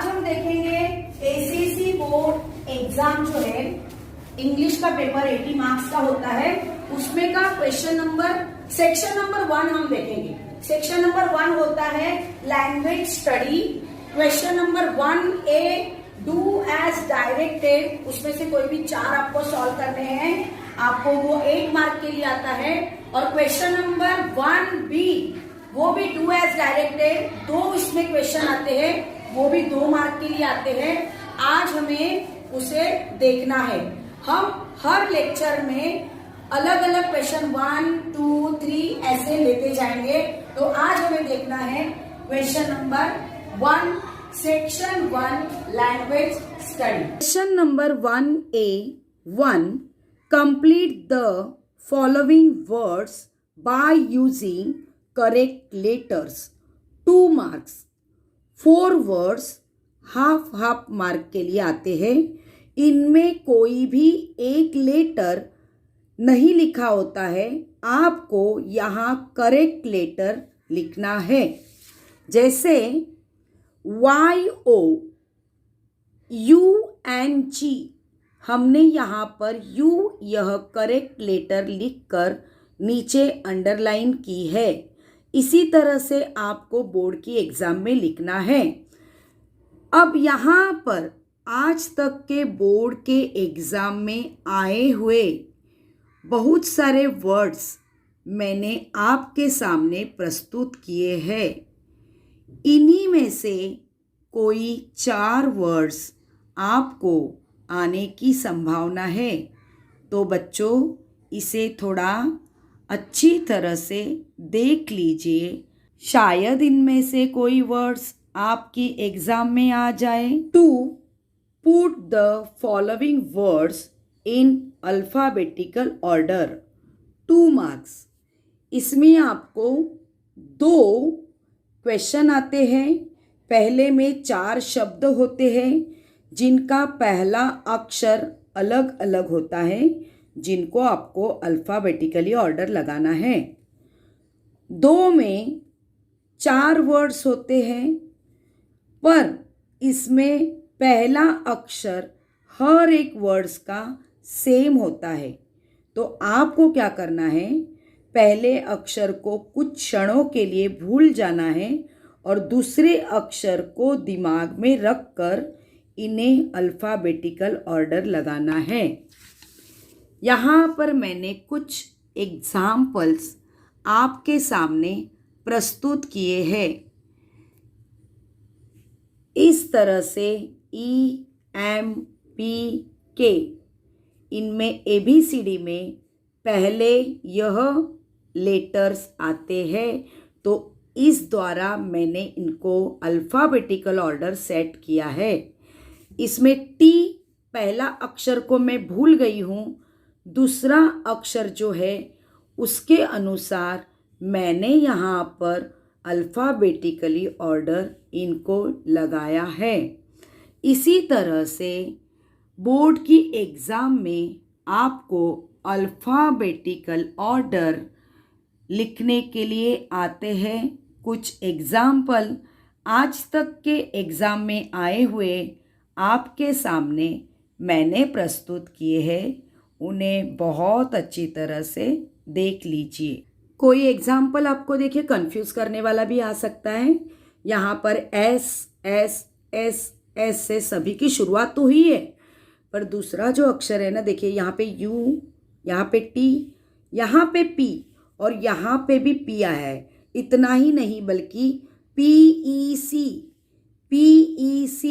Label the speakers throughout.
Speaker 1: हम देखेंगे ACC board exam जो है, इंग्लिश का पेपर 80 मार्क्स का होता है, उसमें का क्वेश्चन नंबर सेक्शन नंबर 1 हम देखेंगे। सेक्शन नंबर 1 होता है language study. Question number 1A do as directed, उसमें से कोई भी 4 आपको सॉल्व करने हैं, आपको वो 8 मार्क के लिए आता है। और क्वेश्चन नंबर 1B वो भी डू एज डायरेक्टेड, 2 इसमें क्वेश्चन आते हैं, वो भी 2 मार्क के लिए आते हैं। आज हमें उसे देखना है। हम हर लेक्चर में अलग अलग क्वेश्चन 1, 2, 3 ऐसे लेते जाएंगे। तो आज हमें देखना है question number 1 section 1 language study. Question number 1A1 complete the following words by using correct letters, 2 marks. 4 words half half mark के लिए आते हैं। इनमें कोई भी एक लेटर नहीं लिखा होता है, आपको यहाँ करेक्ट लेटर लिखना है। जैसे YO UNG, हमने यहाँ पर U यह करेक्ट लेटर लिखकर नीचे अंडरलाइन की है। इसी तरह से आपको बोर्ड की एग्जाम में लिखना है। अब यहाँ पर आज तक के बोर्ड के एग्जाम में आए हुए बहुत सारे वर्ड्स मैंने आपके सामने प्रस्तुत किए हैं। इन्हीं में से कोई 4 वर्ड्स आपको आने की संभावना है। तो बच्चों, इसे थोड़ा अच्छी तरह से देख लीजिए, शायद इनमें से कोई वर्ड्स आपकी एग्जाम में आ जाए। 2 put the following words in alphabetical order, 2 marks. इसमें आपको 2 क्वेश्चन आते हैं। पहले में 4 शब्द होते हैं जिनका पहला अक्षर अलग अलग होता है, जिनको आपको अल्फाबेटिकली ऑर्डर लगाना है। 2 में 4 वर्ड्स होते हैं, पर इसमें पहला अक्षर हर एक वर्ड्स का सेम होता है। तो आपको क्या करना है, पहले अक्षर को कुछ क्षणों के लिए भूल जाना है और दूसरे अक्षर को दिमाग में रखकर इन्हें अल्फाबेटिकल ऑर्डर लगाना है। यहाँ पर मैंने कुछ एग्जाम्पल्स आपके सामने प्रस्तुत किए हैं। इस तरह से EMPK, इनमें ABCD में पहले यह लेटर्स आते हैं, तो इस द्वारा मैंने इनको अल्फ़ाबेटिकल ऑर्डर सेट किया है। इसमें T पहला अक्षर को मैं भूल गई हूँ, दूसरा अक्षर जो है उसके अनुसार मैंने यहाँ पर अल्फ़ाबेटिकली ऑर्डर इनको लगाया है। इसी तरह से बोर्ड की एग्ज़ाम में आपको अल्फ़ाबेटिकल ऑर्डर लिखने के लिए आते हैं। कुछ एग्ज़ाम्पल आज तक के एग्ज़ाम में आए हुए आपके सामने मैंने प्रस्तुत किए हैं, उन्हें बहुत अच्छी तरह से देख लीजिए। कोई एग्ज़ाम्पल आपको देखिए कंफ्यूज करने वाला भी आ सकता है। यहाँ पर S S S S से सभी की शुरुआत तो हुई है, पर दूसरा जो अक्षर है ना, देखिए यहाँ पे U, यहाँ पे T, यहाँ पे P और यहाँ पे भी P आया है। इतना ही नहीं बल्कि PEC, PEC,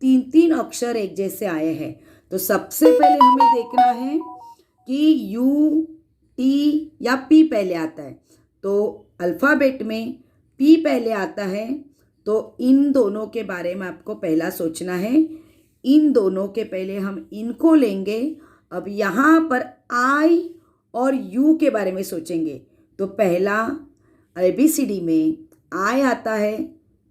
Speaker 1: 3 अक्षर एक जैसे आए हैं। तो सबसे पहले हमें देखना है कि U, T या P पहले आता है। तो अल्फ़ाबेट में P पहले आता है, तो इन दोनों के बारे में आपको पहला सोचना है। इन दोनों के पहले हम इनको लेंगे। अब यहाँ पर I और U के बारे में सोचेंगे। तो पहला ABCD में I आता है,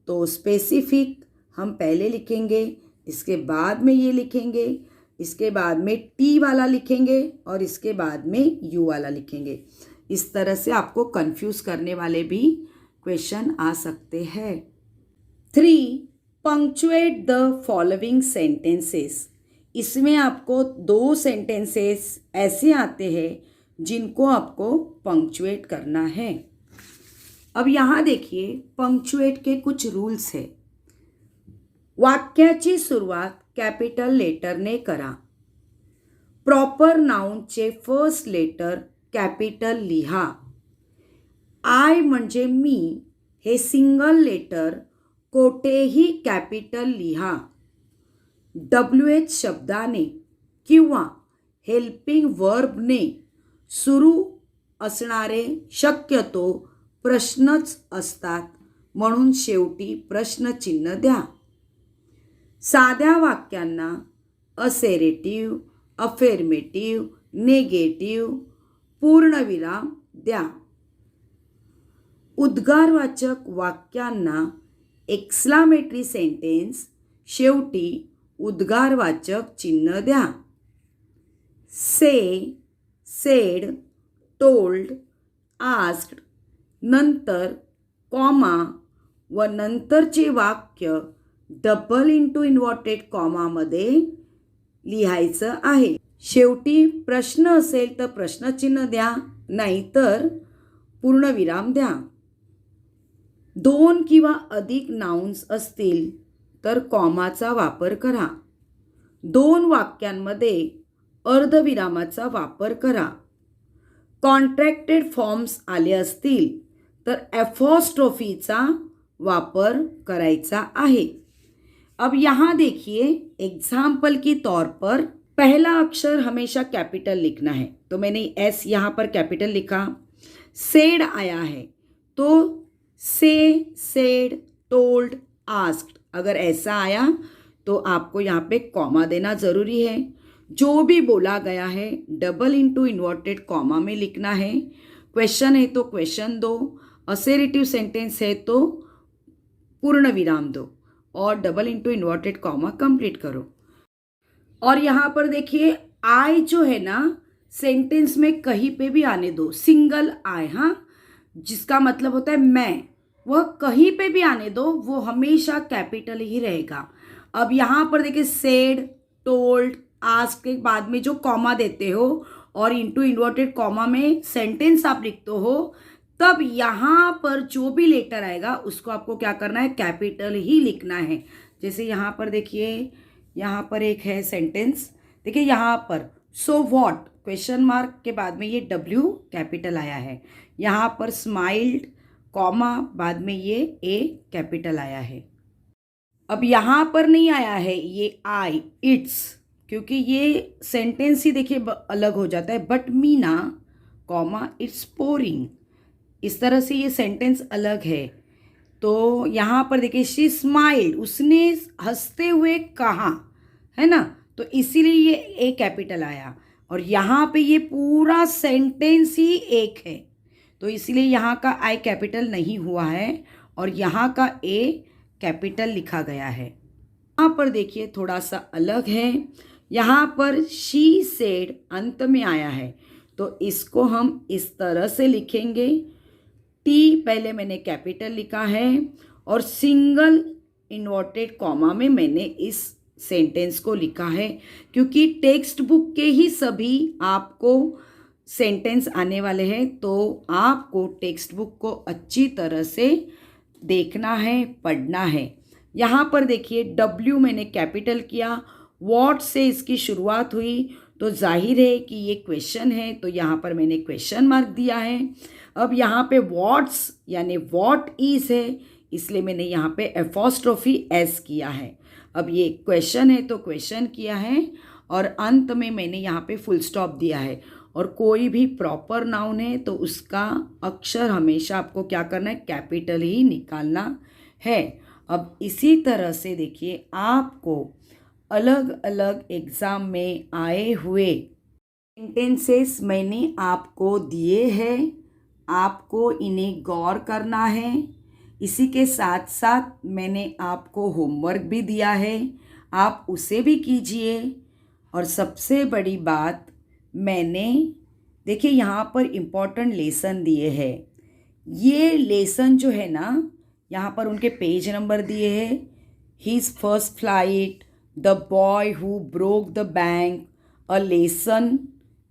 Speaker 1: तो स्पेसिफिक हम पहले लिखेंगे, इसके बाद में ये लिखेंगे, इसके बाद में T वाला लिखेंगे और इसके बाद में U वाला लिखेंगे। इस तरह से आपको कंफ्यूज करने वाले भी क्वेश्चन आ सकते हैं। 3 पंक्चुएट द फॉलोइंग सेंटेंसेस। इसमें आपको 2 सेंटेंसेस ऐसे आते हैं जिनको आपको पंक्चुएट करना है। अब यहाँ देखिए पंक्चुएट के कुछ रूल्स है। वाक्याची सुरुवात कॅपिटल लेटरने करा। प्रॉपर नाउनचे फर्स्ट लेटर कॅपिटल लिहा। आय म्हणजे मी हे सिंगल लेटर कोठेही कॅपिटल लिहा। WH शब्दाने किंवा हेल्पिंग वर्बने सुरू असणारे शक्यतो प्रश्नच असतात, म्हणून शेवटी प्रश्नचिन्ह द्या। साध्या वाक्यांना असेरेटिव्ह, अफर्मेटिव्ह, नेगेटिव्ह पूर्णविराम द्या। उद्गारवाचक वाक्यांना एक्सक्लामेटरी सेंटेन्स शेवटी उद्गारवाचक चिन्ह द्या। से, सेड, टोल्ड, आस्क्ड नंतर कॉमा व नंतरचे वाक्य डबल इंटू इन्व्हर्टेड कॉमामध्ये लिहायचं आहे। शेवटी प्रश्न असेल तर प्रश्नचिन्ह द्या, नाहीतर पूर्णविराम द्या। 2 किंवा अधिक नाउन्स असतील तर कॉमाचा वापर करा। 2 वाक्यांमध्ये अर्धविरामाचा वापर करा। कॉन्ट्रॅक्टेड फॉर्म्स आले असतील तर एपॉस्ट्रोफीचा वापर करायचा आहे। अब यहाँ देखिए एग्जाम्पल के तौर पर पहला अक्षर हमेशा कैपिटल लिखना है, तो मैंने एस यहाँ पर कैपिटल लिखा। सेड आया है तो से, सेड, टोल्ड, आस्क्ड, अगर ऐसा आया तो आपको यहाँ पे कॉमा देना ज़रूरी है। जो भी बोला गया है डबल इंटू इन्वर्टेड कॉमा में लिखना है। क्वेश्चन है तो क्वेश्चन दो, असेरेटिव सेंटेंस है तो पूर्ण विराम दो और double into inverted comma complete करो। और यहाँ पर देखिए आई जो है ना सेंटेंस में कहीं पे भी आने दो, सिंगल आई, हाँ, जिसका मतलब होता है मैं, वह कहीं पे भी आने दो, वो हमेशा कैपिटल ही रहेगा। अब यहाँ पर देखिए सेड, टोल्ड, आस्क के बाद में जो कॉमा देते हो और इंटू इन्वर्टेड कॉमा में सेंटेंस आप लिखते हो, तब यहाँ पर जो भी लेटर आएगा उसको आपको क्या करना है, कैपिटल ही लिखना है। जैसे यहाँ पर देखिए, यहाँ पर एक है सेंटेंस, देखिए यहाँ पर सो व्हाट क्वेश्चन मार्क के बाद में ये W कैपिटल आया है। यहाँ पर स्माइल्ड कॉमा बाद में ये A कैपिटल आया है। अब यहाँ पर नहीं आया है ये आई, इट्स, क्योंकि ये सेंटेंस ही देखिए अलग हो जाता है। But Meena comma it's pouring, इस तरह से ये सेंटेंस अलग है। तो यहाँ पर देखिए शी स्माइल्ड, उसने हंसते हुए कहा, है ना, तो इसीलिए ये ए कैपिटल आया। और यहाँ पे ये पूरा सेंटेंस ही एक है, तो इसीलिए यहाँ का आई कैपिटल नहीं हुआ है और यहाँ का ए कैपिटल लिखा गया है। यहाँ पर देखिए थोड़ा सा अलग है, यहाँ पर शी सेड अंत में आया है, तो इसको हम इस तरह से लिखेंगे। टी पहले मैंने कैपिटल लिखा है और सिंगल इन्वर्टेड कॉमा में मैंने इस सेंटेंस को लिखा है, क्योंकि टेक्स्ट बुक के ही सभी आपको सेंटेंस आने वाले हैं, तो आपको टेक्स्ट बुक को अच्छी तरह से देखना है, पढ़ना है। यहाँ पर देखिए W मैंने कैपिटल किया, व्हाट से इसकी शुरुआत हुई, तो जाहिर है कि ये क्वेश्चन है, तो यहाँ पर मैंने क्वेश्चन मार्क दिया है। अब यहाँ पे व्हाट्स यानी व्हाट इज है, इसलिए मैंने यहाँ पे एपॉस्ट्रोफी एस किया है। अब ये क्वेश्चन है तो क्वेश्चन किया है और अंत में मैंने यहाँ पे फुल स्टॉप दिया है। और कोई भी प्रॉपर नाउन है तो उसका अक्षर हमेशा आपको क्या करना है, कैपिटल ही निकालना है। अब इसी तरह से देखिए आपको अलग अलग एग्ज़ाम में आए हुए सेंटेंसेस मैंने आपको दिए हैं, आपको इन्हें गौर करना है। इसी के साथ साथ मैंने आपको होमवर्क भी दिया है, आप उसे भी कीजिए। और सबसे बड़ी बात, मैंने देखिए यहाँ पर इम्पॉर्टेंट लेसन दिए हैं। ये लेसन जो है ना, यहाँ पर उनके पेज नंबर दिए हैं, his first flight, the boy who broke the bank, a lesson.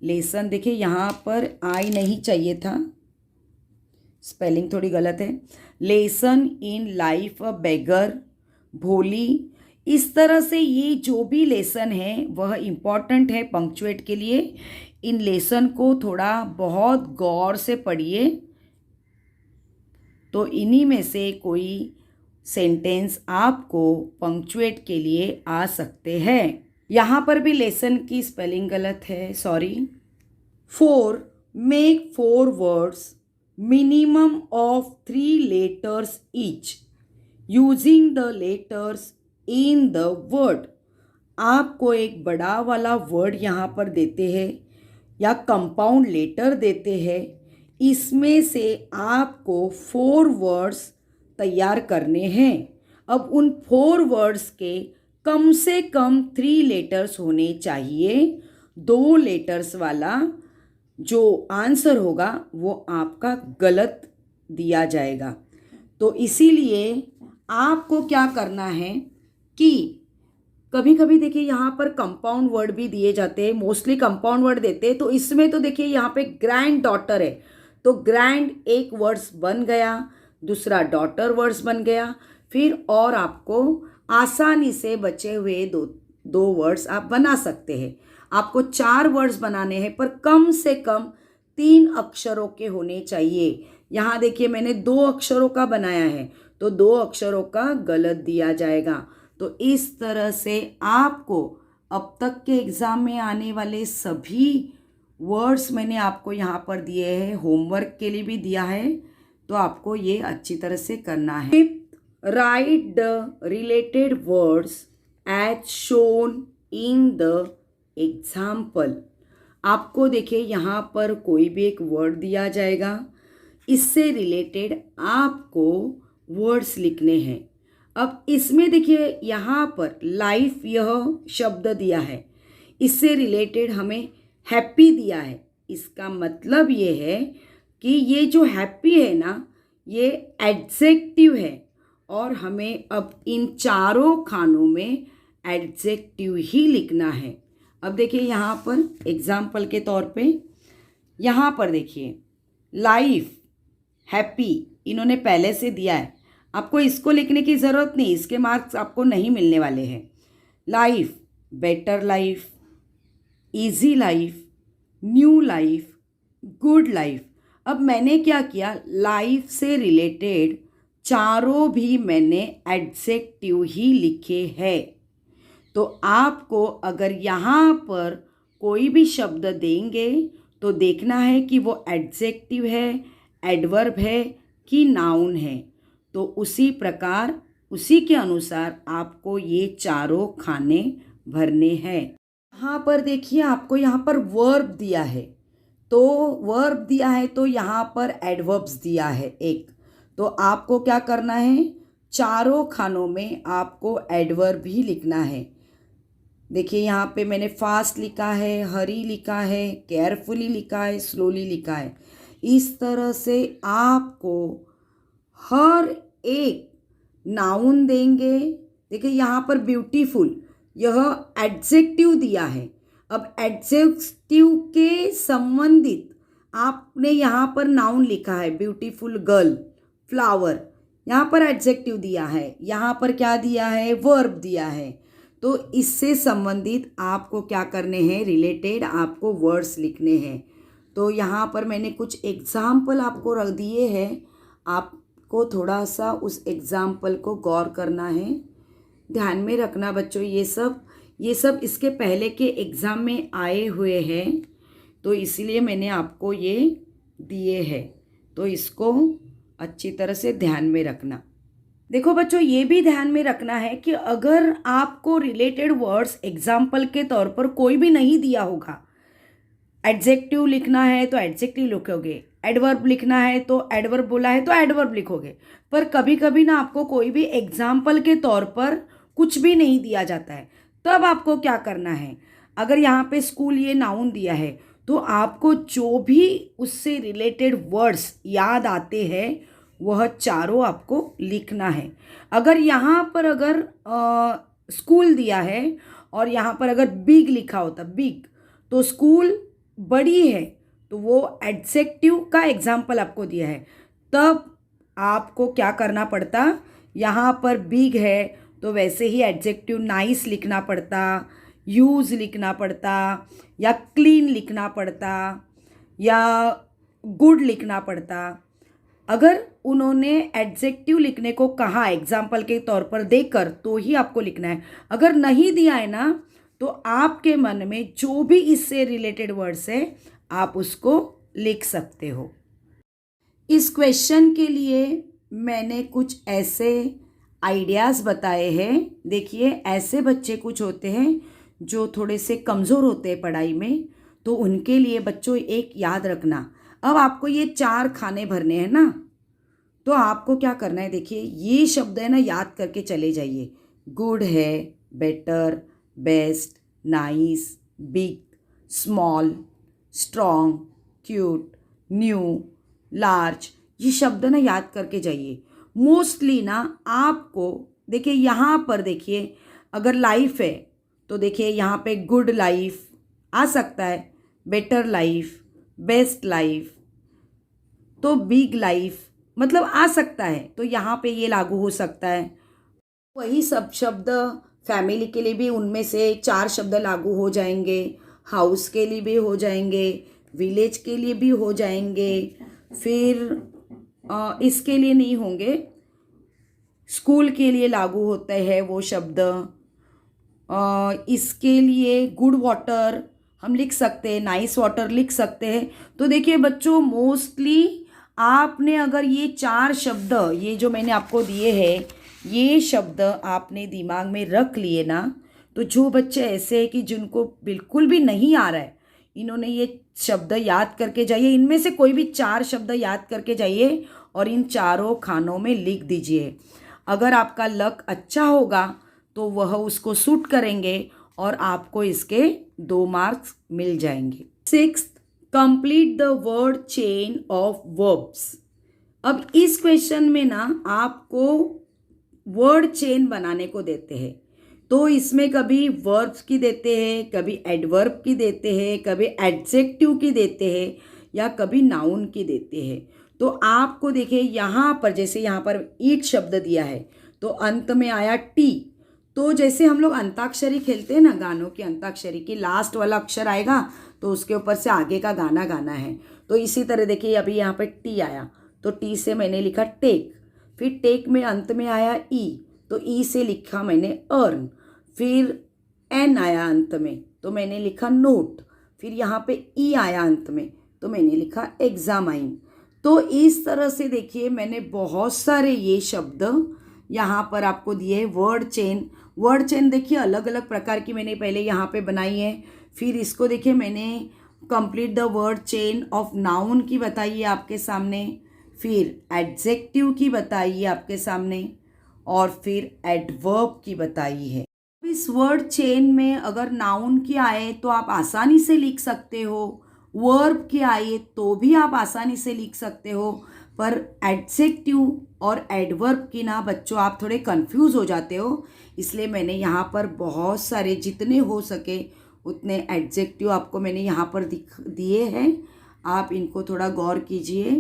Speaker 1: Lesson देखिए यहाँ पर आई नहीं चाहिए था, स्पेलिंग थोड़ी गलत है। लेसन इन लाइफ, अ बेगर, भोली। इस तरह से ये जो भी लेसन है वह इम्पॉर्टेंट है पंक्चुएट के लिए। इन लेसन को थोड़ा बहुत गौर से पढ़िए, तो इन्हीं में से कोई सेंटेंस आपको पंक्चुएट के लिए आ सकते हैं। यहाँ पर भी लेसन की स्पेलिंग गलत है, sorry. 4. Make 4 words minimum of 3 letters each using the letters in the word। आपको एक बड़ा वाला वर्ड यहाँ पर देते हैं या कंपाउंड लेटर देते हैं, इसमें से आपको 4 वर्ड्स तैयार करने हैं। अब उन 4 वर्ड्स के कम से कम 3 लेटर्स होने चाहिए। 2 लेटर्स वाला जो आंसर होगा वो आपका गलत दिया जाएगा। तो इसीलिए आपको क्या करना है कि कभी कभी देखिए यहाँ पर कंपाउंड वर्ड भी दिए जाते हैं, मोस्टली कंपाउंड वर्ड देते हैं। तो इसमें तो देखिए यहाँ पे ग्रैंड डॉटर है, तो ग्रैंड एक वर्ड्स बन गया, दूसरा डॉटर वर्ड्स बन गया, फिर और आपको आसानी से बचे हुए दो वर्ड्स आप बना सकते हैं। आपको 4 वर्ड्स बनाने हैं पर कम से कम 3 अक्षरों के होने चाहिए। यहाँ देखिए मैंने 2 अक्षरों का बनाया है, तो 2 अक्षरों का गलत दिया जाएगा। तो इस तरह से आपको अब तक के एग्ज़ाम में आने वाले सभी वर्ड्स मैंने आपको यहाँ पर दिए हैं, होमवर्क के लिए भी दिया है, तो आपको ये अच्छी तरह से करना है। Write the related words as shown in the example. आपको देखिए यहाँ पर कोई भी एक वर्ड दिया जाएगा, इससे रिलेटेड आपको वर्ड्स लिखने हैं। अब इसमें देखिए यहाँ पर लाइफ यह शब्द दिया है, इससे रिलेटेड हमें हैप्पी दिया है। इसका मतलब ये है कि ये जो हैप्पी है ना, ये एडजेक्टिव है और हमें अब इन चारों खानों में एडजेक्टिव ही लिखना है। अब देखिए यहाँ पर एग्जाम्पल के तौर पे यहाँ पर देखिए लाइफ, हैप्पी इन्होंने पहले से दिया है, आपको इसको लिखने की ज़रूरत नहीं, इसके मार्क्स आपको नहीं मिलने वाले हैं। Life, better life, easy life, new life, good life. अब मैंने क्या किया, लाइफ से रिलेटेड चारों भी मैंने एडजेक्टिव ही लिखे हैं। तो आपको अगर यहाँ पर कोई भी शब्द देंगे तो देखना है कि वो एडजेक्टिव है, एडवर्ब है कि नाउन है। तो उसी प्रकार उसी के अनुसार आपको ये चारों खाने भरने हैं। यहाँ पर देखिए आपको यहाँ पर वर्ब दिया है, तो वर्ब दिया है तो यहाँ पर एडवर्ब्स दिया है एक। तो आपको क्या करना है, चारों खानों में आपको एडवर्ब ही लिखना है। देखिए यहाँ पे मैंने फास्ट लिखा है, हरी लिखा है, केयरफुली लिखा है, स्लोली लिखा है। इस तरह से आपको हर एक नाउन देंगे। देखिए यहाँ पर ब्यूटीफुल यह एडजेक्टिव दिया है। अब एडजेक्टिव के संबंधित आपने यहाँ पर नाउन लिखा है, ब्यूटीफुल गर्ल, फ्लावर, यहाँ पर एडजेक्टिव दिया है, यहाँ पर क्या दिया है, वर्ब दिया है। तो इससे संबंधित आपको क्या करने हैं, रिलेटेड आपको वर्ड्स लिखने हैं। तो यहाँ पर मैंने कुछ एग्जाम्पल आपको रख दिए हैं, आपको थोड़ा सा उस एग्जाम्पल को गौर करना है, ध्यान में रखना बच्चों। ये सब इसके पहले के एग्ज़ाम में आए हुए हैं, तो इसीलिए मैंने आपको ये दिए हैं, तो इसको अच्छी तरह से ध्यान में रखना। देखो बच्चों, ये भी ध्यान में रखना है कि अगर आपको रिलेटेड वर्ड्स एग्जाम्पल के तौर पर कोई भी नहीं दिया होगा, एडजेक्टिव लिखना है तो एडजेक्टिव लिखोगे, एडवर्ब लिखना है तो एडवर्ब बोला है तो एडवर्ब लिखोगे। पर कभी कभी ना आपको कोई भी एग्जाम्पल के तौर पर कुछ भी नहीं दिया जाता है, तब आपको क्या करना है, अगर यहाँ पे स्कूल ये नाउन दिया है तो आपको जो भी उससे रिलेटेड वर्ड्स याद आते हैं वह चारों आपको लिखना है। अगर यहाँ पर अगर स्कूल दिया है और यहाँ पर अगर बिग लिखा होता, बिग, तो स्कूल बड़ी है, तो वो एडजेक्टिव का एग्जाम्पल आपको दिया है, तब आपको क्या करना पड़ता, यहाँ पर बिग है तो वैसे ही एडजेक्टिव नाइस लिखना पड़ता, यूज़ लिखना पड़ता, या क्लीन लिखना पड़ता, या गुड लिखना पड़ता। अगर उन्होंने एडजेक्टिव लिखने को कहा एग्जाम्पल के तौर पर देकर, तो ही आपको लिखना है। अगर नहीं दिया है ना, तो आपके मन में जो भी इससे रिलेटेड वर्ड्स है आप उसको लिख सकते हो। इस क्वेश्चन के लिए मैंने कुछ ऐसे आइडियाज़ बताए हैं। देखिए, ऐसे बच्चे कुछ होते हैं जो थोड़े से कमज़ोर होते हैं पढ़ाई में, तो उनके लिए बच्चों एक याद रखना, अब आपको ये 4 खाने भरने हैं ना, तो आपको क्या करना है, देखिए ये शब्द है ना, याद करके चले जाइए। गुड है, better, best, nice, big, small, strong, cute, new, large, ये शब्द ना याद करके जाइए। मोस्टली ना आपको देखिए, यहाँ पर देखिए, अगर लाइफ है तो देखिए यहाँ पे गुड लाइफ आ सकता है, बेटर लाइफ, बेस्ट लाइफ, तो बिग लाइफ मतलब आ सकता है, तो यहाँ पे ये लागू हो सकता है। वही सब शब्द फैमिली के लिए भी उनमें से 4 शब्द लागू हो जाएंगे, हाउस के लिए भी हो जाएंगे, विलेज के लिए भी हो जाएंगे, फिर इसके लिए नहीं होंगे, स्कूल के लिए लागू होते हैं वो शब्द। इसके लिए गुड वाटर हम लिख सकते हैं, नाइस वाटर लिख सकते हैं। तो देखिए बच्चों, मोस्टली आपने अगर ये 4 शब्द, ये जो मैंने आपको दिए हैं, ये शब्द आपने दिमाग में रख लिए ना, तो जो बच्चे ऐसे हैं कि जिनको बिल्कुल भी नहीं आ रहा है, इन्होंने ये शब्द याद करके जाइए, इनमें से कोई भी 4 शब्द याद करके जाइए और इन चारों खानों में लिख दीजिए। अगर आपका लक अच्छा होगा तो वह उसको सूट करेंगे और आपको इसके 2 मार्क्स मिल जाएंगे। 6th, complete the word chain of verbs. अब इस क्वेश्चन में ना आपको वर्ड चेन बनाने को देते हैं, तो इसमें कभी वर्ब्स की देते हैं, कभी एडवर्ब की देते हैं, कभी एडजेक्टिव की देते हैं, या कभी नाउन की देते हैं। तो आपको देखिए यहाँ पर, जैसे यहाँ पर ईट शब्द दिया है तो अंत में आया टी, तो जैसे हम लोग अंताक्षरी खेलते हैं ना, गानों की अंताक्षरी की लास्ट वाला अक्षर आएगा तो उसके ऊपर से आगे का गाना गाना है, तो इसी तरह देखिए अभी यहाँ पे टी आया, तो टी से मैंने लिखा टेक, फिर टेक में अंत में आया ई, तो ई से लिखा मैंने अर्न, फिर एन आया अंत में तो मैंने लिखा नोट, फिर यहाँ पे ई आया अंत में तो मैंने लिखा एग्जामाइन। तो इस तरह से देखिए मैंने बहुत सारे ये शब्द यहाँ पर आपको दिए। वर्ड चेन देखिए अलग अलग प्रकार की मैंने पहले यहाँ पे बनाई है। फिर इसको देखिए मैंने complete the word chain of noun की बताई है आपके सामने, फिर एडजेक्टिव की बताई है आपके सामने, और फिर एडवर्ब की बताई है। इस वर्ड चेन में अगर नाउन की आए तो आप आसानी से लिख सकते हो, वर्ब की आए तो भी आप आसानी से लिख सकते हो, पर एडजेक्टिव और एडवर्ब की ना बच्चों आप थोड़े कंफ्यूज हो जाते हो, इसलिए मैंने यहाँ पर बहुत सारे जितने हो सके उतने एडजेक्टिव आपको मैंने यहाँ पर दिए हैं। आप इनको थोड़ा गौर कीजिए।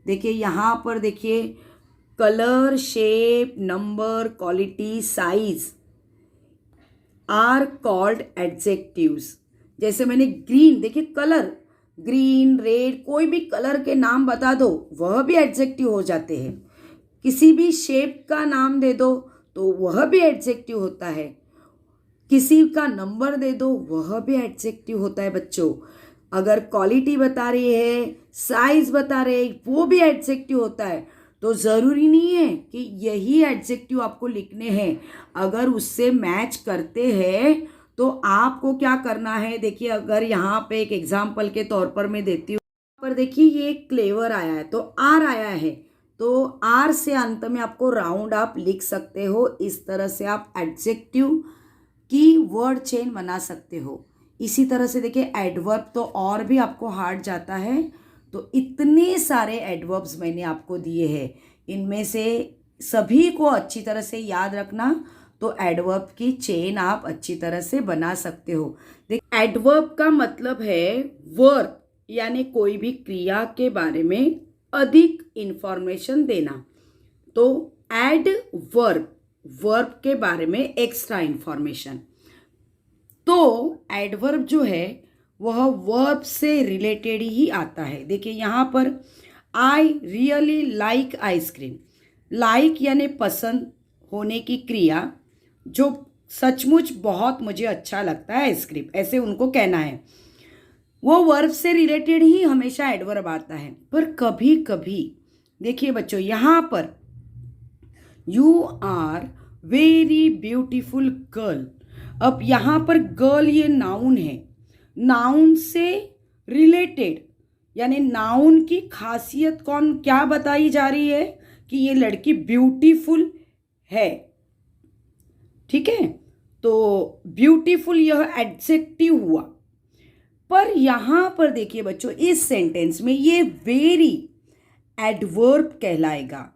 Speaker 1: देखिए यहाँ पर देखिए colour, shape, number, quality, size are called adjectives. जैसे मैंने ग्रीन, देखिए कलर, ग्रीन, रेड, कोई भी कलर के नाम बता दो वह भी एडजेक्टिव हो जाते हैं। किसी भी शेप का नाम दे दो तो वह भी एडजेक्टिव होता है। किसी का नंबर दे दो वह भी एडजेक्टिव होता है बच्चों। अगर क्वालिटी बता रही है, साइज बता रहे हैं, वो भी एडजेक्टिव होता है। तो ज़रूरी नहीं है कि यही एडजेक्टिव आपको लिखने हैं, अगर उससे मैच करते हैं तो आपको क्या करना है। देखिए अगर यहाँ पे एक एग्जाम्पल के तौर पर मैं देती हूँ, पर देखिए ये क्लेवर आया है तो आर आया है, तो आर से अंत में आपको राउंड आप लिख सकते हो। इस तरह से आप एडजेक्टिव की वर्ड चेन बना सकते हो। इसी तरह से देखिए एडवर्ब तो और भी आपको हार्ड जाता है। तो इतने सारे एडवर्ब्स मैंने आपको दिए हैं। इनमें से सभी को अच्छी तरह से याद रखना, तो एडवर्ब की चेन आप अच्छी तरह से बना सकते हो। देख, एडवर्ब का मतलब है वर्ब, यानी कोई भी क्रिया के बारे में अधिक इंफॉर्मेशन देना। तो एडवर्ब, वर्ब के बारे में एक्स्ट्रा इंफॉर्मेशन। तो एडवर्ब जो है वह वर्ब से रिलेटेड ही आता है। देखिए यहाँ पर I really like ice cream, like यानी पसंद होने की क्रिया, जो सचमुच बहुत मुझे अच्छा लगता है आइसक्रीम, ऐसे उनको कहना है। वो वर्ब से रिलेटेड ही हमेशा एडवर्ब आता है। पर कभी कभी देखिए बच्चों, यहाँ पर you are very beautiful girl, अब यहाँ पर गर्ल ये नाउन है, नाउन से रिलेटेड यानी नाउन की खासियत कौन क्या बताई जा रही है कि ये लड़की ब्यूटीफुल है। ठीक है, तो ब्यूटीफुल यह एडजेक्टिव हुआ। पर यहां पर देखिए बच्चों, इस सेंटेंस में ये वेरी एडवर्ब कहलाएगा।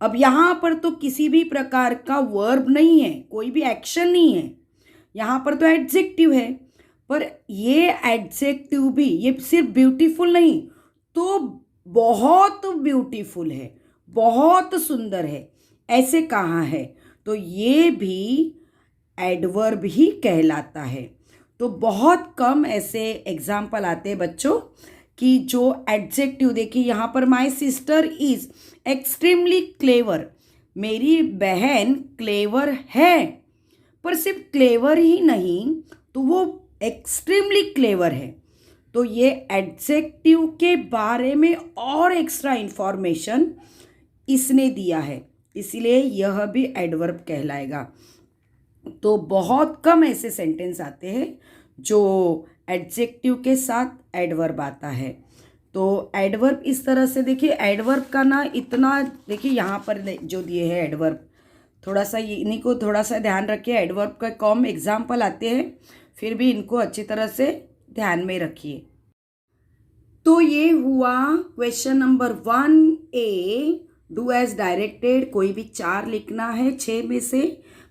Speaker 1: अब यहां पर तो किसी भी प्रकार का वर्ब नहीं है, कोई भी एक्शन नहीं है, यहां पर तो एडजेक्टिव है। पर ये एडजेक्टिव भी, ये सिर्फ ब्यूटीफुल नहीं, तो बहुत ब्यूटीफुल है, बहुत सुंदर है, ऐसे कहा है, तो ये भी एडवर्ब ही कहलाता है। तो बहुत कम ऐसे एग्जाम्पल आते हैं बच्चों कि जो एडजेक्टिव, देखिए यहाँ पर my sister is extremely clever, मेरी बहन क्लेवर है, पर सिर्फ क्लेवर ही नहीं, तो वो एक्सट्रीमली क्लेवर है। तो ये एडजेक्टिव के बारे में और एक्स्ट्रा इंफॉर्मेशन इसने दिया है, इसलिए यह भी एडवर्ब कहलाएगा। तो बहुत कम ऐसे सेंटेंस आते हैं जो एडजेक्टिव के साथ एडवर्ब आता है। तो एडवर्ब इस तरह से, देखिए एडवर्ब का ना इतना, देखिए यहाँ पर जो दिए हैं एडवर्ब, थोड़ा सा इन्हीं को थोड़ा सा ध्यान रखिए। एडवर्ब का कम एग्जाम्पल आते हैं, फिर भी इनको अच्छी तरह से ध्यान में रखिए। तो ये हुआ question number 1A, do as directed. कोई भी 4 लिखना है 6 में से,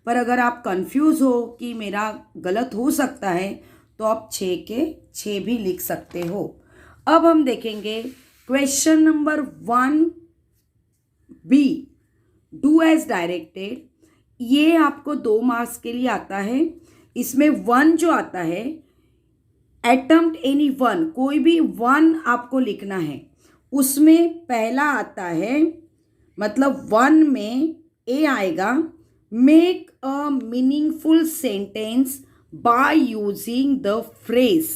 Speaker 1: पर अगर आप कंफ्यूज हो कि मेरा गलत हो सकता है तो आप 6 के 6 भी लिख सकते हो। अब हम देखेंगे question number 1B, do as directed. ये आपको 2 मार्क्स के लिए आता है। इसमें 1 जो आता है, अटेम्प्ट एनी 1, कोई भी 1 आपको लिखना है। उसमें पहला आता है, मतलब 1 में ए आएगा, make a meaningful sentence by using the phrase.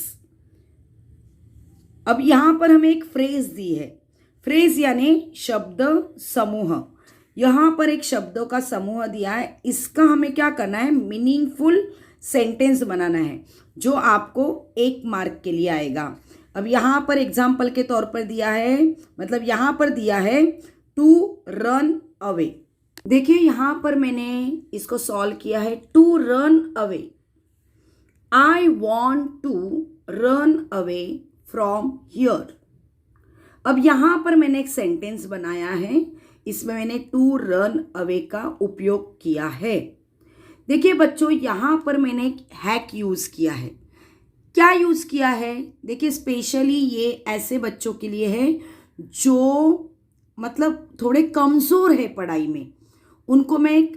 Speaker 1: अब यहां पर हमें एक फ्रेज दी है, फ्रेज यानी शब्द समूह। यहां पर एक शब्दों का समूह दिया है, इसका हमें क्या करना है, मीनिंगफुल सेंटेंस बनाना है, जो आपको 1 मार्क के लिए आएगा। अब यहां पर एग्जाम्पल के तौर पर दिया है, मतलब यहां पर दिया है टू रन अवे। देखिए यहां पर मैंने इसको सॉल्व किया है, to run away, I want to run away from here. अब यहां पर मैंने एक सेंटेंस बनाया है, इसमें मैंने टू रन अवे का उपयोग किया है। देखिए बच्चों, यहां पर मैंने एक हैक यूज किया है। क्या यूज किया है, देखिए स्पेशली ये ऐसे बच्चों के लिए है जो मतलब थोड़े कमजोर है पढ़ाई में, उनको मैं एक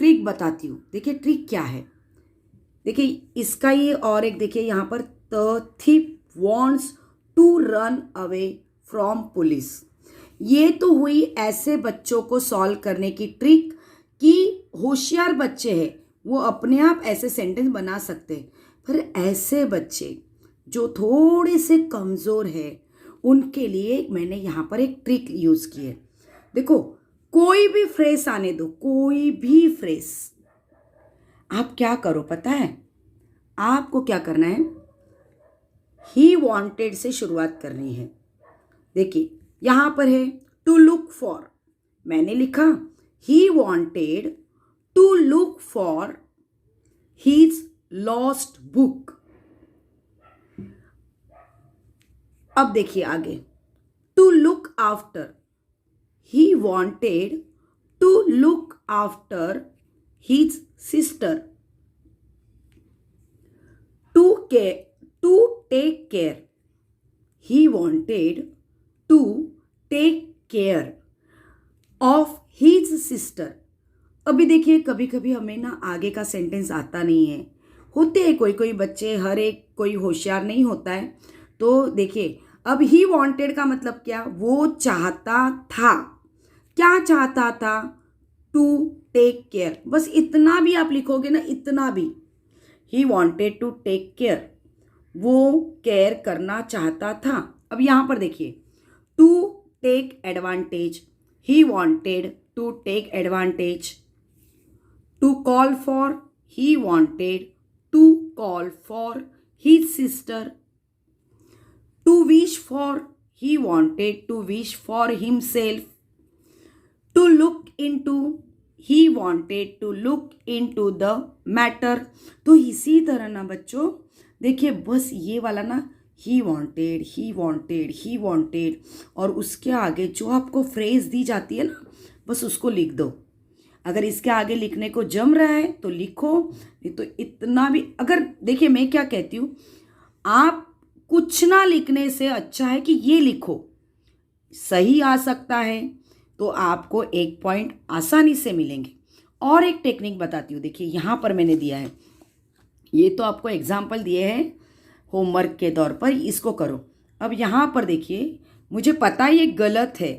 Speaker 1: ट्रिक बताती हूँ। देखिए ट्रिक क्या है, देखिए इसका ये और एक, देखिए यहाँ पर the thief wants to run away from police. ये तो हुई ऐसे बच्चों को सॉल्व करने की ट्रिक कि होशियार बच्चे हैं वो अपने आप ऐसे सेंटेंस बना सकते हैं। पर ऐसे बच्चे जो थोड़े से कमज़ोर है, उनके लिए मैंने यहाँ पर एक ट्रिक यूज़ की है। देखो कोई भी फ्रेज आने दो, कोई भी फ्रेज, आप क्या करो पता है, आपको क्या करना है, ही वॉन्टेड से शुरुआत करनी है। देखिए यहाँ पर है टू लुक फॉर, मैंने लिखा he wanted to look for his lost book. अब देखिए आगे, to look after, he wanted to look after his sister, to take care, he wanted to take care of his sister. अभी देखिए कभी कभी हमें ना आगे का सेंटेंस आता नहीं है, होते हैं कोई कोई बच्चे, हर एक कोई होशियार नहीं होता है। तो देखिए अब ही वांटेड का मतलब क्या, वो चाहता था, क्या चाहता था, टू टेक केयर, बस इतना भी आप लिखोगे ना, इतना भी, he wanted to take care, वो केयर करना चाहता था। अब यहाँ पर देखिए to take advantage, he wanted to take advantage, to call for, he wanted to call for his sister, to wish for, he wanted to wish for himself, to look into, he wanted to look into the matter। तो इसी तरह ना बच्चों देखिए बस ये वाला ना he wanted, he wanted, he wanted, और उसके आगे जो आपको फ्रेज दी जाती है ना बस उसको लिख दो। अगर इसके आगे लिखने को जम रहा है तो लिखो, नहीं तो इतना भी, अगर देखिए मैं क्या कहती हूँ, आप कुछ ना लिखने से अच्छा है कि ये लिखो, सही आ सकता है तो आपको 1 पॉइंट आसानी से मिलेंगे। और एक टेक्निक बताती हूँ, देखिए यहाँ पर मैंने दिया है, ये तो आपको एग्जाम्पल दिए हैं होमवर्क के तौर पर, इसको करो। अब यहाँ पर देखिए मुझे पता ये गलत है,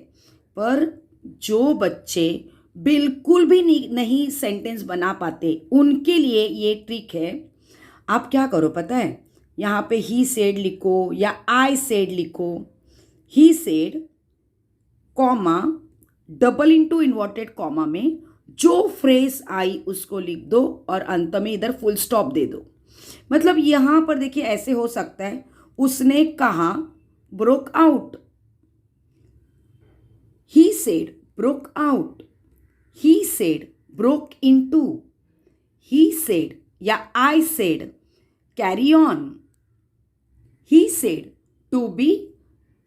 Speaker 1: पर जो बच्चे बिल्कुल भी नहीं सेंटेंस बना पाते उनके लिए ये ट्रिक है। आप क्या करो पता है, यहाँ पे ही सेड लिखो या आई सेड लिखो, he said comma double into inverted comma में जो फ्रेज आई उसको लिख दो और अंत में इधर फुल स्टॉप दे दो। मतलब यहाँ पर देखिए ऐसे हो सकता है, उसने कहा broke out, he said broke out, he said broke into, he said या I said carry on, he said to be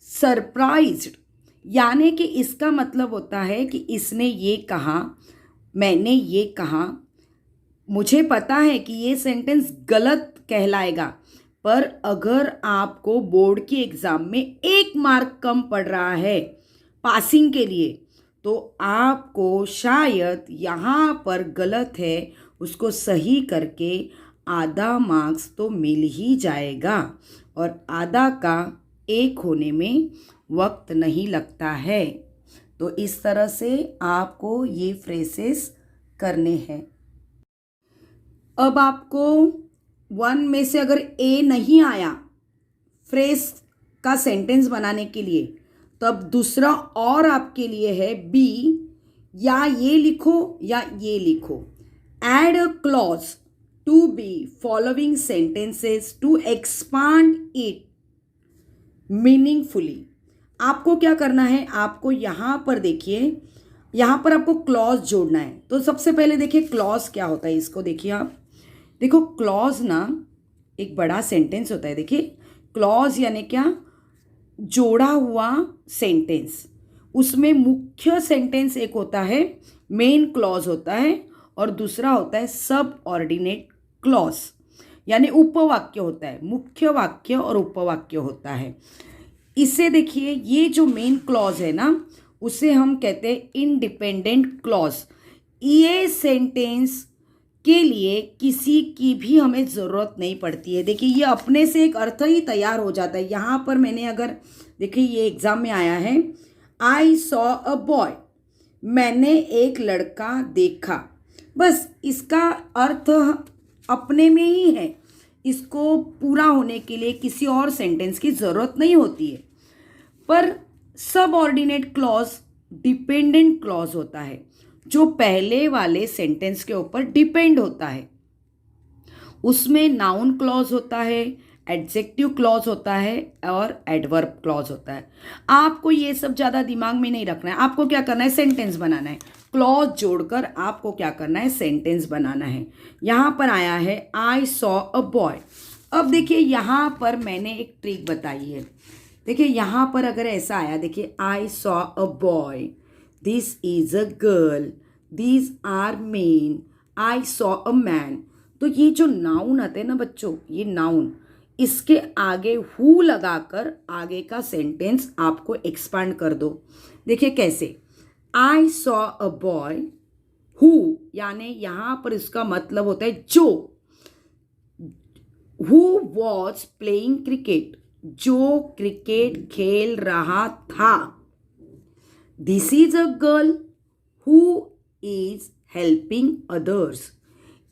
Speaker 1: surprised। यानी कि इसका मतलब होता है कि इसने ये कहा, मैंने ये कहा, मुझे पता है कि ये सेंटेंस गलत कहलाएगा, पर अगर आपको बोर्ड के एग्ज़ाम में 1 मार्क कम पड़ रहा है पासिंग के लिए, तो आपको शायद यहाँ पर गलत है उसको सही करके आधा मार्क्स तो मिल ही जाएगा, और आधा का 1 होने में वक्त नहीं लगता है। तो इस तरह से आपको ये फ्रेसेस करने हैं। अब आपको 1 में से अगर ए नहीं आया फ्रेज का सेंटेंस बनाने के लिए, तब दूसरा और आपके लिए है बी, या ये लिखो या ये लिखो, add a clause to be following sentences to expand it meaningfully. आपको क्या करना है, आपको यहाँ पर देखिए, यहाँ पर आपको क्लॉज जोड़ना है। तो सबसे पहले देखिए क्लॉज क्या होता है, इसको देखिए आप, देखो क्लॉज ना एक बड़ा सेंटेंस होता है। देखिए क्लॉज यानी क्या, जोड़ा हुआ सेंटेंस। उसमें मुख्य सेंटेंस एक होता है, मेन क्लॉज होता है, और दूसरा होता है सब ऑर्डिनेट क्लॉज, यानी उपवाक्य होता है, मुख्य वाक्य और उपवाक्य होता है। इसे देखिए ये जो मेन क्लॉज है ना, उसे हम कहते हैं इंडिपेंडेंट क्लॉज। ये सेंटेंस के लिए किसी की भी हमें ज़रूरत नहीं पड़ती है। देखिए ये अपने से एक अर्थ ही तैयार हो जाता है। यहाँ पर मैंने अगर देखिए ये एग्ज़ाम में आया है, आई सॉ अ बॉय, मैंने एक लड़का देखा, बस इसका अर्थ अपने में ही है, इसको पूरा होने के लिए किसी और सेंटेंस की ज़रूरत नहीं होती है। पर सब ऑर्डिनेट क्लॉज डिपेंडेंट क्लॉज होता है, जो पहले वाले सेंटेंस के ऊपर डिपेंड होता है। उसमें नाउन क्लॉज होता है, एडजेक्टिव क्लॉज होता है और एडवर्ब क्लॉज होता है। आपको ये सब ज़्यादा दिमाग में नहीं रखना है, आपको क्या करना है, सेंटेंस बनाना है। क्लॉज जोड़कर आपको क्या करना है, सेंटेंस बनाना है। यहाँ पर आया है आई सॉ अ बॉय। अब देखिए यहाँ पर मैंने एक ट्रिक बताई है। देखिए यहाँ पर अगर ऐसा आया, देखिए I saw a boy, this is a girl, these are men, I saw a man. तो ये जो नाउन आते हैं ना बच्चों, ये नाउन, इसके आगे हु लगाकर आगे का सेंटेंस आपको एक्सपांड कर दो। देखिए कैसे, आई सॉ अ बॉय, हु यानी यहां पर इसका मतलब होता है जो, हु वॉज प्लेइंग क्रिकेट, जो क्रिकेट खेल रहा था। This is a girl who is helping others.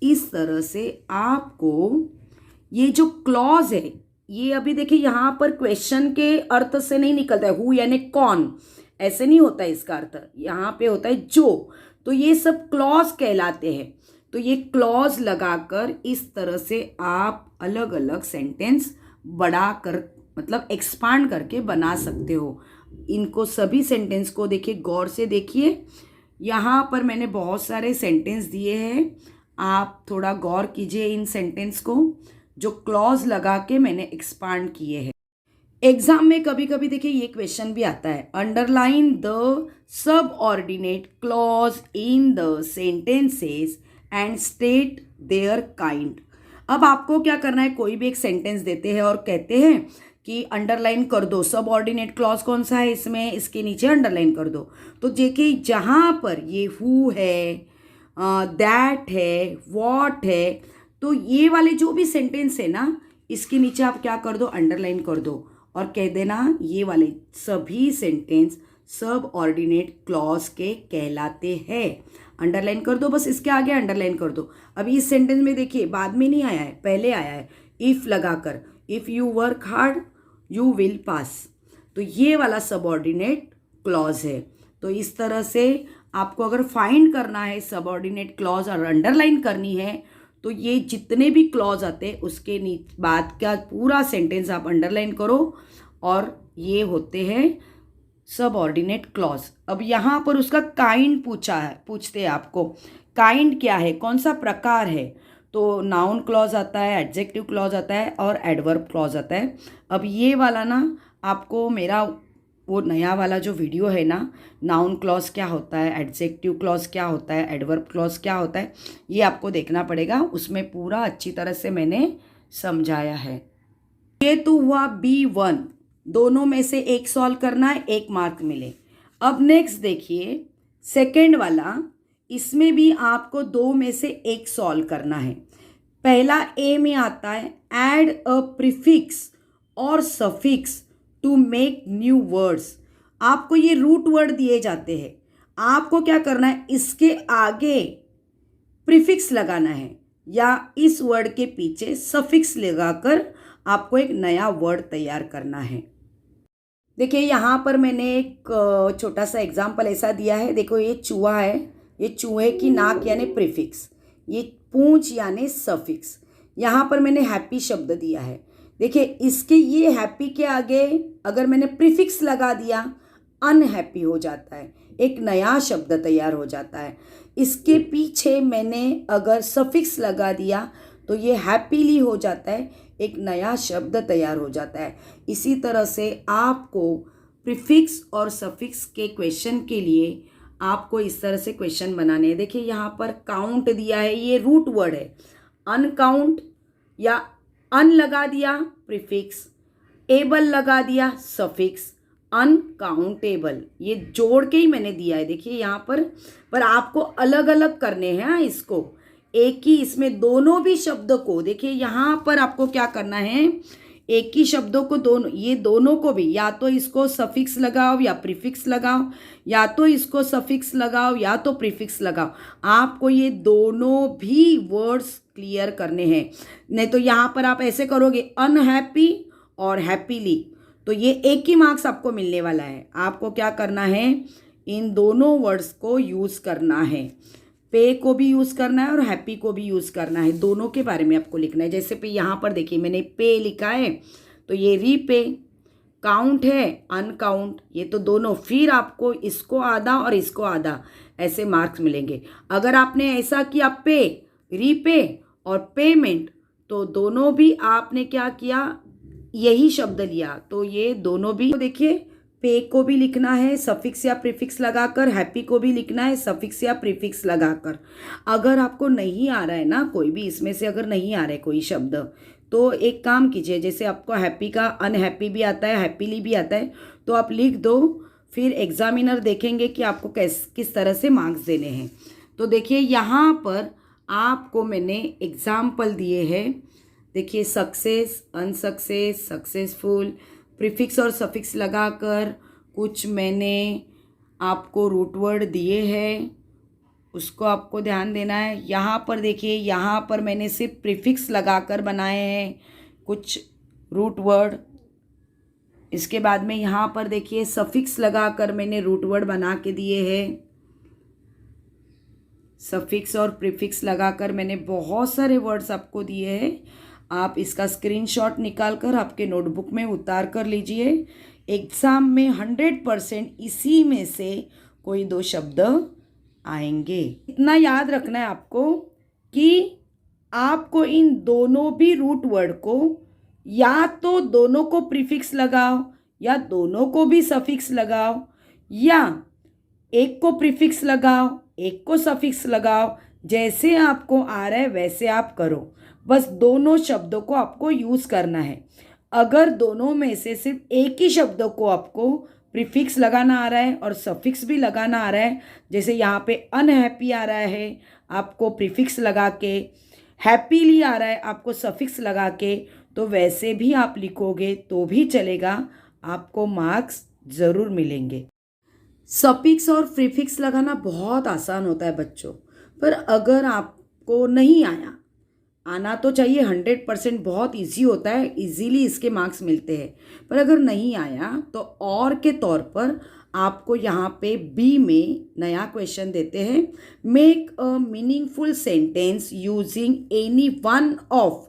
Speaker 1: इस तरह से आपको ये जो क्लॉज है, ये अभी देखिए यहां पर क्वेश्चन के अर्थ से नहीं निकलता है, हु यानी कौन, ऐसे नहीं होता है इसका अर्थ, यहां पे होता है जो। तो ये सब क्लॉज कहलाते हैं। तो ये क्लॉज लगाकर इस तरह से आप अलग अलग सेंटेंस बढ़ा कर, मतलब एक्सपांड करके बना सकते हो। इनको सभी सेंटेंस को देखिए, गौर से देखिए, यहाँ पर मैंने बहुत सारे सेंटेंस दिए हैं, आप थोड़ा गौर कीजिए इन सेंटेंस को जो क्लॉज लगा के मैंने एक्सपांड किए हैं। एग्जाम में कभी कभी देखिए ये क्वेश्चन भी आता है, underline the subordinate clause in the sentences and state their kind. अब आपको क्या करना है, कोई भी एक सेंटेंस देते हैं और कहते हैं कि अंडरलाइन कर दो, सब ऑर्डिनेट क्लॉज कौन सा है इसमें, इसके नीचे अंडरलाइन कर दो। तो देखिए जहां पर ये हु है, दैट है, वॉट है, तो ये वाले जो भी सेंटेंस है ना, इसके नीचे आप क्या कर दो, अंडरलाइन कर दो और कह देना ये वाले सभी सेंटेंस सब ऑर्डिनेट क्लॉज के कहलाते हैं। अंडरलाइन कर दो, बस इसके आगे अंडरलाइन कर दो। अभी इस सेंटेंस में देखिए बाद में नहीं आया है, पहले आया है इफ लगाकर, if you work hard you will pass. तो ये वाला सब ऑर्डिनेट क्लॉज है। तो इस तरह से आपको अगर फाइंड करना है सब ऑर्डिनेट क्लॉज और अंडरलाइन करनी है, तो ये जितने भी क्लॉज आते हैं उसके बाद का पूरा सेंटेंस आप अंडरलाइन करो, और ये होते हैं सब ऑर्डिनेट क्लॉज। अब यहाँ पर उसका काइंड पूछते हैं आपको, काइंड क्या है, कौन सा प्रकार है। तो नाउन क्लॉज आता है, एडजेक्टिव क्लॉज आता है और एडवर्ब क्लॉज आता है। अब ये वाला ना आपको मेरा वो नया वाला जो वीडियो है ना, नाउन क्लॉज क्या होता है, एडजेक्टिव क्लॉज क्या होता है, एडवर्ब क्लॉज क्या होता है, ये आपको देखना पड़ेगा। उसमें पूरा अच्छी तरह से मैंने समझाया है। ये तो हुआ B1, दोनों में से एक सॉल्व करना है, 1 मार्क मिले। अब नेक्स्ट देखिए सेकेंड वाला, इसमें भी आपको 2 में से 1 सॉल्व करना है। पहला ए में आता है ऐड अ प्रीफिक्स और suffix to make new words. आपको ये रूट वर्ड दिए जाते हैं, आपको क्या करना है, इसके आगे प्रीफिक्स लगाना है या इस वर्ड के पीछे सफिक्स लगाकर आपको एक नया वर्ड तैयार करना है। देखिए यहाँ पर मैंने एक छोटा सा एग्जाम्पल ऐसा दिया है, देखो ये चूहा है, ये चूहे की नाक यानी प्रीफिक्स, ये पूंछ यानी सफिक्स। यहाँ पर मैंने हैप्पी शब्द दिया है, देखिए इसके ये हैप्पी के आगे अगर मैंने प्रीफिक्स लगा दिया अनहैप्पी हो जाता है, एक नया शब्द तैयार हो जाता है। इसके पीछे मैंने अगर सफिक्स लगा दिया तो ये हैप्पीली हो जाता है, एक नया शब्द तैयार हो जाता है। इसी तरह से आपको प्रीफिक्स और सफिक्स के क्वेश्चन के लिए आपको इस तरह से क्वेश्चन बनाने हैं। देखिए यहाँ पर काउंट दिया है, ये रूट वर्ड है। अनकाउंट या अन लगा दिया प्रीफिक्स, एबल लगा दिया सफिक्स, अनकाउंटेबल, ये जोड़ के ही मैंने दिया है। देखिए यहाँ पर आपको अलग अलग करने हैं इसको, एक ही इसमें दोनों भी शब्द को, देखिए यहाँ पर आपको क्या करना है, एक ही शब्दों को दोनों, ये दोनों को भी या तो इसको सफिक्स लगाओ या प्रीफिक्स लगाओ, या तो इसको सफिक्स लगाओ या तो प्रीफिक्स लगाओ। आपको ये दोनों भी वर्ड्स क्लियर करने हैं, नहीं तो यहाँ पर आप ऐसे करोगे अनहैप्पी और हैप्पीली, तो ये एक ही मार्क्स आपको मिलने वाला है। आपको क्या करना है, इन दोनों वर्ड्स को यूज़ करना है, पे को भी यूज़ करना है और हैप्पी को भी यूज़ करना है, दोनों के बारे में आपको लिखना है। जैसे पे यहाँ पर देखिए मैंने पे लिखा है, तो ये रीपे, काउंट है अनकाउंट, ये तो दोनों, फिर आपको इसको आधा और इसको आधा ऐसे मार्क्स मिलेंगे। अगर आपने ऐसा किया पे, रीपे और पेमेंट, तो दोनों भी आपने क्या किया, यही शब्द लिया, तो ये दोनों भी देखिए पे को भी लिखना है सफिक्स या प्रीफिक्स लगाकर, हैप्पी को भी लिखना है सफिक्स या प्रीफिक्स लगाकर। अगर आपको नहीं आ रहा है ना, कोई भी इसमें से अगर नहीं आ रहा है कोई शब्द, तो एक काम कीजिए, जैसे आपको हैप्पी का अनहैप्पी भी आता है, हैप्पीली भी आता है, तो आप लिख दो, फिर एग्जामिनर देखेंगे कि आपको किस तरह से मार्क्स देने हैं। तो देखिए यहाँ पर आपको मैंने एग्जाम्पल दिए हैं। देखिए सक्सेस, अनसक्सेस, सक्सेसफुल, प्रीफिक्स और सफिक्स लगाकर कुछ मैंने आपको रूट वर्ड दिए हैं, उसको आपको ध्यान देना है। यहाँ पर देखिए, यहाँ पर मैंने सिर्फ प्रीफिक्स लगाकर बनाए हैं कुछ रूट वर्ड। इसके बाद में यहाँ पर देखिए सफिक्स लगाकर मैंने रूट वर्ड बना के दिए हैं। सफिक्स और प्रीफिक्स लगाकर मैंने बहुत सारे वर्ड्स आपको दिए हैं। आप इसका स्क्रीनशॉट निकालकर आपके नोटबुक में उतार कर लीजिए। एग्ज़ाम में 100% इसी में से कोई 2 शब्द आएंगे। इतना याद रखना है आपको कि आपको इन दोनों भी रूट वर्ड को या तो दोनों को प्रीफिक्स लगाओ या दोनों को भी सफिक्स लगाओ, या एक को प्रीफिक्स लगाओ एक को सफिक्स लगाओ। जैसे आपको आ रहा है वैसे आप करो, बस दोनों शब्दों को आपको यूज़ करना है। अगर दोनों में से सिर्फ एक ही शब्द को आपको प्रीफिक्स लगाना आ रहा है और सफिक्स भी लगाना आ रहा है, जैसे यहाँ पे अनहैप्पी आ रहा है आपको प्रीफिक्स लगा के, हैप्पीली आ रहा है आपको सफिक्स लगा के, तो वैसे भी आप लिखोगे तो भी चलेगा, आपको मार्क्स ज़रूर मिलेंगे। सफिक्स और प्रीफिक्स लगाना बहुत आसान होता है बच्चों, पर अगर आपको नहीं आया, आना तो चाहिए 100%, बहुत इजी होता है, इजीली इसके मार्क्स मिलते हैं, पर अगर नहीं आया तो और के तौर पर आपको यहाँ पे बी में नया क्वेश्चन देते हैं, make a meaningful sentence using any one of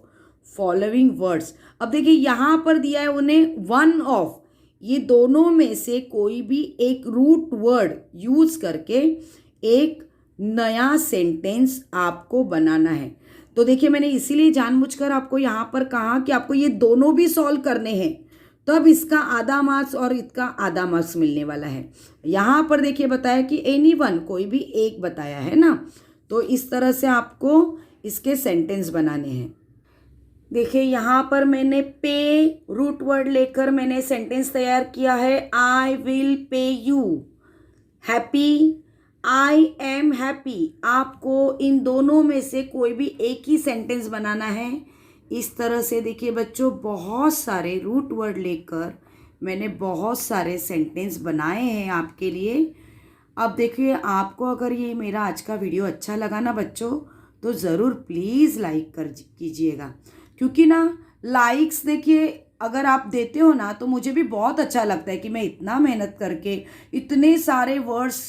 Speaker 1: following words. अब देखिए यहाँ पर दिया है उन्हें वन ऑफ, ये दोनों में से कोई भी एक रूट वर्ड यूज करके एक नया सेंटेंस आपको बनाना है। तो देखिए मैंने इसीलिए जानबूझकर आपको यहाँ पर कहा कि आपको ये दोनों भी सॉल्व करने हैं, तब इसका आधा मार्क्स और इसका आधा मार्क्स मिलने वाला है। यहाँ पर देखिए बताया कि एनी वन, कोई भी एक बताया है ना, तो इस तरह से आपको इसके सेंटेंस बनाने हैं। देखिए यहाँ पर मैंने पे रूट वर्ड लेकर मैंने सेंटेंस तैयार किया है। I will pay you. Happy, I am happy. आपको इन दोनों में से कोई भी एक ही सेंटेंस बनाना है। इस तरह से देखिए बच्चों, बहुत सारे रूट वर्ड लेकर मैंने बहुत सारे सेंटेंस बनाए हैं आपके लिए। अब देखिए, आपको अगर ये मेरा आज का वीडियो अच्छा लगा ना बच्चों, तो ज़रूर प्लीज़ लाइक कीजिएगा, क्योंकि ना लाइक्स देखिए अगर आप देते हो ना तो मुझे भी बहुत अच्छा लगता है कि मैं इतना मेहनत करके इतने सारे वर्ड्स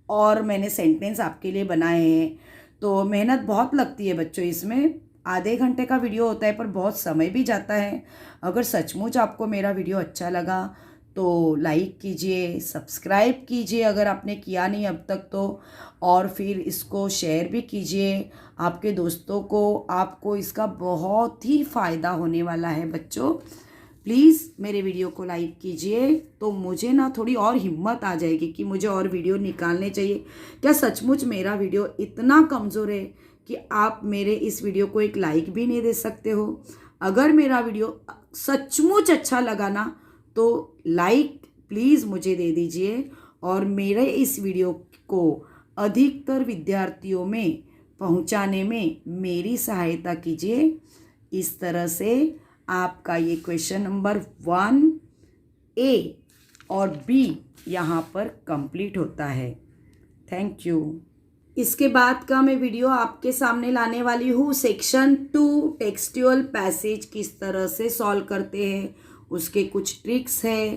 Speaker 1: और मैंने सेंटेंस आपके लिए बनाए हैं। तो मेहनत बहुत लगती है बच्चों, इसमें आधे घंटे का वीडियो होता है पर बहुत समय भी जाता है। अगर सचमुच आपको मेरा वीडियो अच्छा लगा तो लाइक कीजिए, सब्सक्राइब कीजिए अगर आपने किया नहीं अब तक तो, और फिर इसको शेयर भी कीजिए आपके दोस्तों को। आपको इसका बहुत ही फ़ायदा होने वाला है बच्चों। प्लीज़ मेरे वीडियो को लाइक कीजिए, तो मुझे ना थोड़ी और हिम्मत आ जाएगी कि मुझे और वीडियो निकालने चाहिए। क्या सचमुच मेरा वीडियो इतना कमज़ोर है कि आप मेरे इस वीडियो को एक लाइक भी नहीं दे सकते हो? अगर मेरा वीडियो सचमुच अच्छा लगा ना तो लाइक प्लीज़ मुझे दे दीजिए, और मेरे इस वीडियो को अधिकतर विद्यार्थियों में पहुंचाने में मेरी सहायता कीजिए। इस तरह से आपका ये क्वेश्चन नंबर 1A और B यहाँ पर कंप्लीट होता है। Thank you. इसके बाद का मैं वीडियो आपके सामने लाने वाली हूँ। सेक्शन 2 टेक्सचुअल पैसेज किस तरह से सॉल्व करते हैं, उसके कुछ ट्रिक्स है,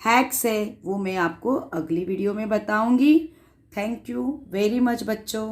Speaker 1: हैक्स है, वो मैं आपको अगली वीडियो में बताऊंगी। थैंक यू वेरी मच बच्चों।